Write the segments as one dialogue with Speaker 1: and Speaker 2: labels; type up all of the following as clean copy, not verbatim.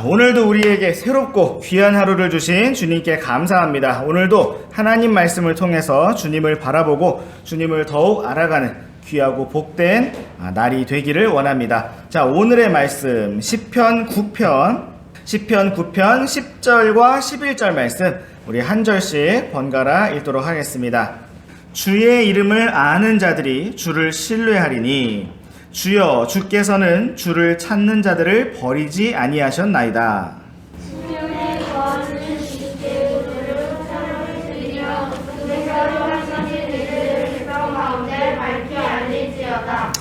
Speaker 1: 오늘도 우리에게 새롭고 귀한 하루를 주신 주님께 감사합니다. 오늘도 하나님 말씀을 통해서 주님을 바라보고 주님을 더욱 알아가는 귀하고 복된 날이 되기를 원합니다. 자, 오늘의 말씀 시편 9편 10절과 11절 말씀 우리 한 절씩 번갈아 읽도록 하겠습니다. 주의 이름을 아는 자들이 주를 신뢰하리니 주여 주께서는 주를 찾는 자들을 버리지 아니하셨나이다.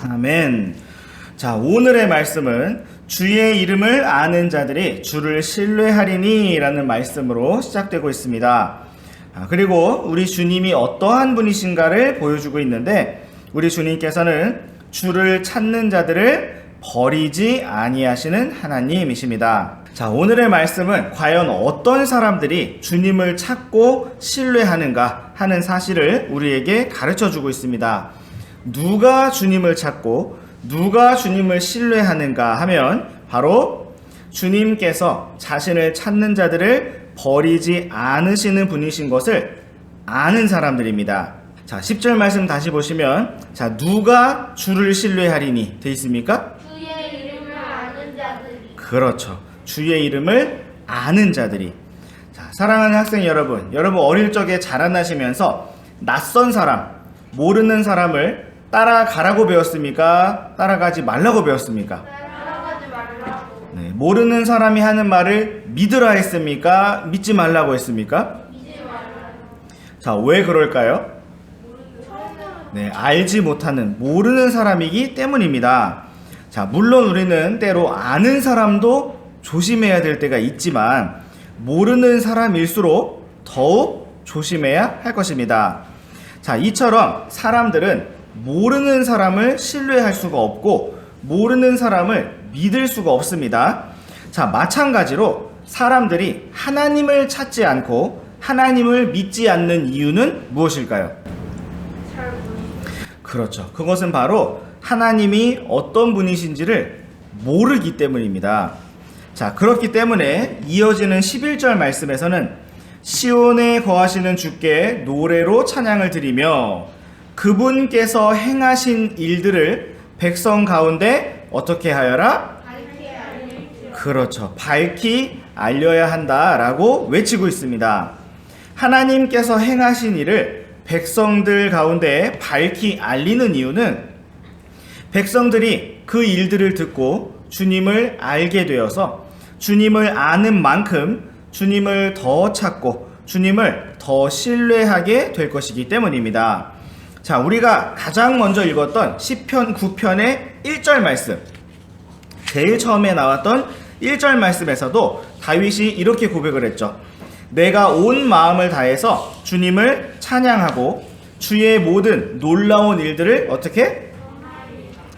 Speaker 1: 아멘. 자, 오늘의 말씀은 주의 이름을 아는 자들이 주를 신뢰하리니 라는 말씀으로 시작되고 있습니다. 그리고 우리 주님이 어떠한 분이신가를 보여주고 있는데 우리 주님께서는 주를 찾는 자들을 버리지 아니하시는 하나님이십니다. 자, 오늘의 말씀은 과연 어떤 사람들이 주님을 찾고 신뢰하는가 하는 사실을 우리에게 가르쳐주고 있습니다. 누가 주님을 찾고 누가 주님을 신뢰하는가 하면 바로 주님께서 자신을 찾는 자들을 버리지 않으시는 분이신 것을 아는 사람들입니다. 자, 10절 말씀 다시 보시면 자, 누가 주를 신뢰하리니 돼 있습니까?
Speaker 2: 주의 이름을 아는 자들이.
Speaker 1: 그렇죠. 주의 이름을 아는 자들이. 자, 사랑하는 학생 여러분 어릴 적에 자라나시면서 낯선 사람, 모르는 사람을 따라가라고 배웠습니까? 따라가지 말라고 배웠습니까?
Speaker 2: 따라가지 말라고.
Speaker 1: 네, 모르는 사람이 하는 말을 믿으라 했습니까? 믿지 말라고 했습니까?
Speaker 2: 믿지 말라고.
Speaker 1: 자, 왜 그럴까요? 네, 알지 못하는 모르는 사람이기 때문입니다. 자, 물론 우리는 때로 아는 사람도 조심해야 될 때가 있지만 모르는 사람일수록 더욱 조심해야 할 것입니다. 자, 이처럼 사람들은 모르는 사람을 신뢰할 수가 없고 모르는 사람을 믿을 수가 없습니다. 자, 마찬가지로 사람들이 하나님을 찾지 않고 하나님을 믿지 않는 이유는 무엇일까요? 그렇죠. 그것은 바로 하나님이 어떤 분이신지를 모르기 때문입니다. 자, 그렇기 때문에 이어지는 11절 말씀에서는 시온에 거하시는 주께 노래로 찬양을 드리며 그분께서 행하신 일들을 백성 가운데 어떻게 하여라? 그렇죠. 밝히 알려야 한다라고 외치고 있습니다. 하나님께서 행하신 일을 백성들 가운데 밝히 알리는 이유는 백성들이 그 일들을 듣고 주님을 알게 되어서 주님을 아는 만큼 주님을 더 찾고 주님을 더 신뢰하게 될 것이기 때문입니다. 자, 우리가 가장 먼저 읽었던 시편 9편의 1절 말씀, 제일 처음에 나왔던 1절 말씀에서도 다윗이 이렇게 고백을 했죠. 내가 온 마음을 다해서 주님을 찬양하고 주의 모든 놀라운 일들을 어떻게?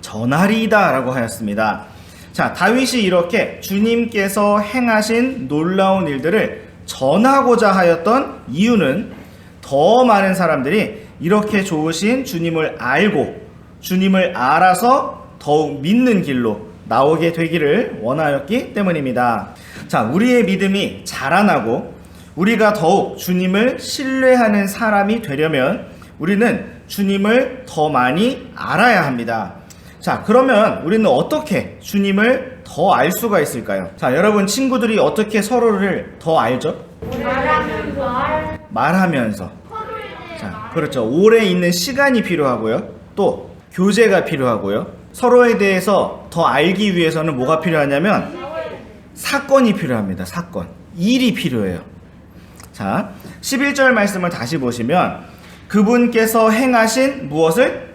Speaker 1: 전하리이다 라고 하였습니다. 자, 다윗이 이렇게 주님께서 행하신 놀라운 일들을 전하고자 하였던 이유는 더 많은 사람들이 이렇게 좋으신 주님을 알고 주님을 알아서 더욱 믿는 길로 나오게 되기를 원하였기 때문입니다. 자, 우리의 믿음이 자라나고 우리가 더욱 주님을 신뢰하는 사람이 되려면 우리는 주님을 더 많이 알아야 합니다. 자, 그러면 우리는 어떻게 주님을 더 알 수가 있을까요? 자, 여러분 친구들이 어떻게 서로를 더 알죠? 말하면서. 자, 그렇죠. 오래 있는 시간이 필요하고요. 또 교제가 필요하고요. 서로에 대해서 더 알기 위해서는 뭐가 필요하냐면 사건이 필요합니다. 사건. 일이 필요해요. 자, 11절 말씀을 다시 보시면 그분께서 행하신 무엇을?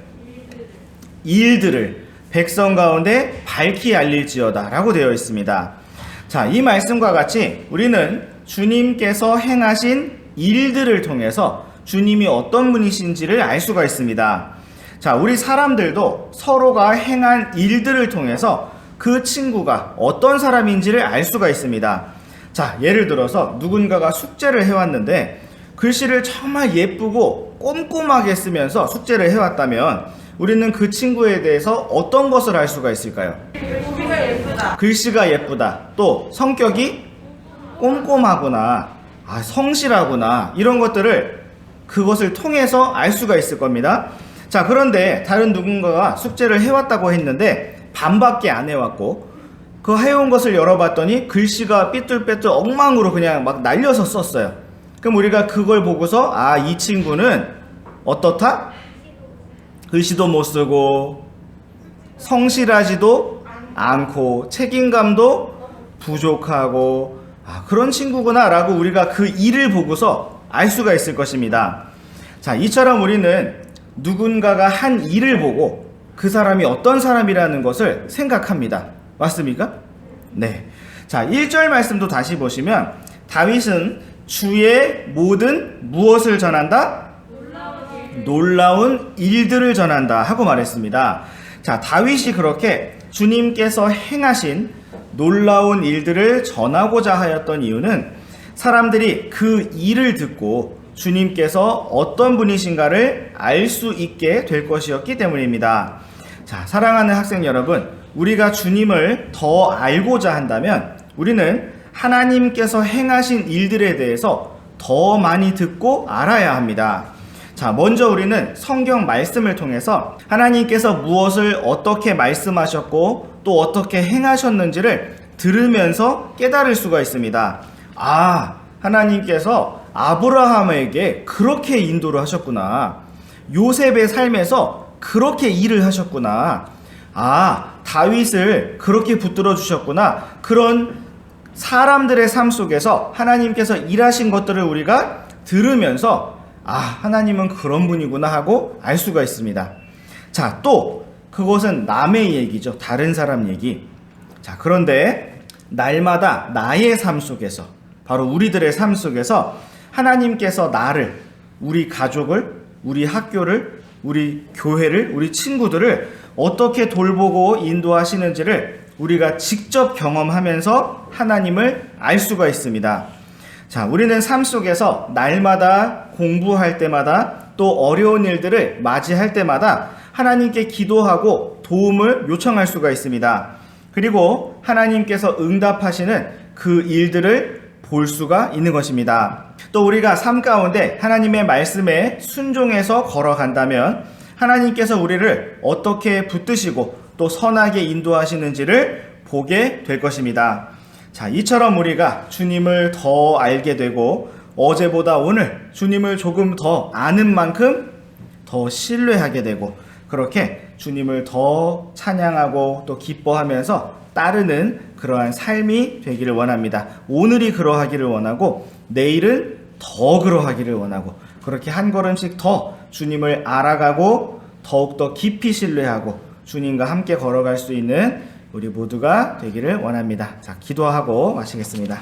Speaker 1: 일들을 백성 가운데 밝히 알릴지어다 라고 되어 있습니다. 자, 이 말씀과 같이 우리는 주님께서 행하신 일들을 통해서 주님이 어떤 분이신지를 알 수가 있습니다. 자, 우리 사람들도 서로가 행한 일들을 통해서 그 친구가 어떤 사람인지를 알 수가 있습니다. 자, 예를 들어서 누군가가 숙제를 해왔는데 글씨를 정말 예쁘고 꼼꼼하게 쓰면서 숙제를 해왔다면 우리는 그 친구에 대해서 어떤 것을 알 수가 있을까요?
Speaker 2: 글씨가 예쁘다.
Speaker 1: 글씨가 예쁘다. 또 성격이 꼼꼼하구나. 성실하구나. 이런 것들을 그것을 통해서 알 수가 있을 겁니다. 자, 그런데 다른 누군가가 숙제를 해왔다고 했는데 반밖에 안 해왔고 그 해온 것을 열어봤더니 글씨가 삐뚤빼뚤 엉망으로 그냥 막 날려서 썼어요. 그럼 우리가 그걸 보고서 이 친구는 어떻다? 글씨도 못 쓰고 성실하지도 않고 책임감도 부족하고 그런 친구구나 라고 우리가 그 일을 보고서 알 수가 있을 것입니다. 자, 이처럼 우리는 누군가가 한 일을 보고 그 사람이 어떤 사람이라는 것을 생각합니다. 맞습니까? 네. 자, 1절 말씀도 다시 보시면 다윗은 주의 모든 무엇을 전한다? 놀라운 일들을 전한다 하고 말했습니다. 자, 다윗이 그렇게 주님께서 행하신 놀라운 일들을 전하고자 하였던 이유는 사람들이 그 일을 듣고 주님께서 어떤 분이신가를 알 수 있게 될 것이었기 때문입니다. 자, 사랑하는 학생 여러분, 우리가 주님을 더 알고자 한다면 우리는 하나님께서 행하신 일들에 대해서 더 많이 듣고 알아야 합니다. 자, 먼저 우리는 성경 말씀을 통해서 하나님께서 무엇을 어떻게 말씀하셨고 또 어떻게 행하셨는지를 들으면서 깨달을 수가 있습니다. 하나님께서 아브라함에게 그렇게 인도를 하셨구나. 요셉의 삶에서 그렇게 일을 하셨구나. 다윗을 그렇게 붙들어 주셨구나. 그런 사람들의 삶 속에서 하나님께서 일하신 것들을 우리가 들으면서 하나님은 그런 분이구나 하고 알 수가 있습니다. 자, 또 그것은 남의 얘기죠. 다른 사람 얘기. 자, 그런데 날마다 나의 삶 속에서, 바로 우리들의 삶 속에서 하나님께서 나를, 우리 가족을, 우리 학교를, 우리 교회를, 우리 친구들을 어떻게 돌보고 인도하시는지를 우리가 직접 경험하면서 하나님을 알 수가 있습니다. 자, 우리는 삶 속에서 날마다 공부할 때마다 또 어려운 일들을 맞이할 때마다 하나님께 기도하고 도움을 요청할 수가 있습니다. 그리고 하나님께서 응답하시는 그 일들을 볼 수가 있는 것입니다. 또 우리가 삶 가운데 하나님의 말씀에 순종해서 걸어간다면 하나님께서 우리를 어떻게 붙드시고 또 선하게 인도하시는지를 보게 될 것입니다. 자, 이처럼 우리가 주님을 더 알게 되고 어제보다 오늘 주님을 조금 더 아는 만큼 더 신뢰하게 되고 그렇게 주님을 더 찬양하고 또 기뻐하면서 따르는 그러한 삶이 되기를 원합니다. 오늘이 그러하기를 원하고 내일은 더 그러하기를 원하고 그렇게 한 걸음씩 더 주님을 알아가고 더욱더 깊이 신뢰하고 주님과 함께 걸어갈 수 있는 우리 모두가 되기를 원합니다. 자, 기도하고 마치겠습니다.